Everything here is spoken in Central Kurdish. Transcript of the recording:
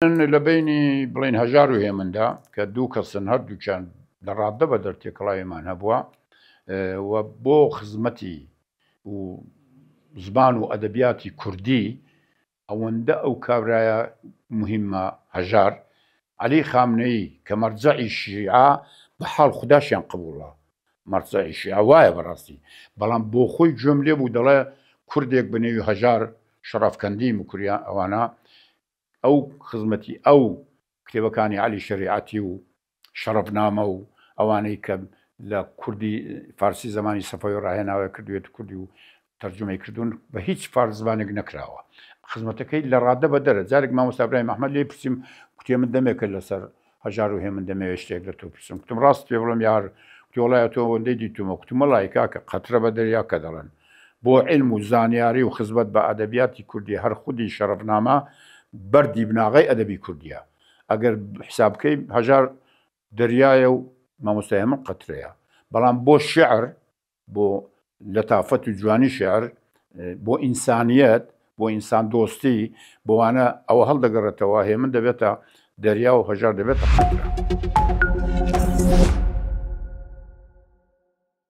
لە بینی بڵین هەژار و هێمندا کە دوو کەسن هەردووچیان لە ڕاددە بە دەرتێکەڵاویمان هەبووە و بۆ خزمەتی و زبان و ئەدەبیاتی کوردی ئەوەندە ئەو کابرایە مهمە هەژار عەلی خامنەیی کە مەرجەعی شیعە بەحاڵ خوداشیان قبوڵە مەرجەعی شیعە وایە بەڕاستی بەڵام بۆ خۆی گوێم لێ بوو دەڵێ کوردێک بنێوی هەژار شەرەفکەندی مکوریان ئەوانە ئەو خزمەتی ئەو کتێبەکانی عەلی شەریعەتی و شەرەفنامە و ئەوانەی کە لە کوردی فارسی زمانی سەفەوی ڕاهێناوە کردوێت کوردی و تەرجمەی کردوون بە هیچ فارس زبانێک نەکراوە خزمەتەکەی لە ڕاددە بە دەرە جارێک مامۆستا ئیبراهیم ئەحمەد لێ پرسیم کوتێ من دەمێکە لەسەر هەژار و هێمن دەمەوێت شتێک لە تۆ پرسم کوتم ڕاست پێ بڵم یار کوتی وەڵایە تۆ ئەوەندەی دیتومە کوتم وەڵای کاکە قەترە بە دەریا کە دەڵێن بۆ عیلم و زانیاری و خزمەت بە ئەدەبیاتی کوردی هەر خودی شەرەفنامە بەردی بناغی ئەدەبی کوردیە ئەگەر حساب بکەی هەژار دەریایە و مامۆستا هێمن قەترەیە بەڵام بۆ شیعر بۆ لەتافەت و جوانی شیعر بۆ ئینسانیەت بۆ ئینسان دۆستی بۆوانە ئەوە هەڵدەگەڕێتەوە هێمن دەبێتە دەریا و هەژار دەبێتە قەترە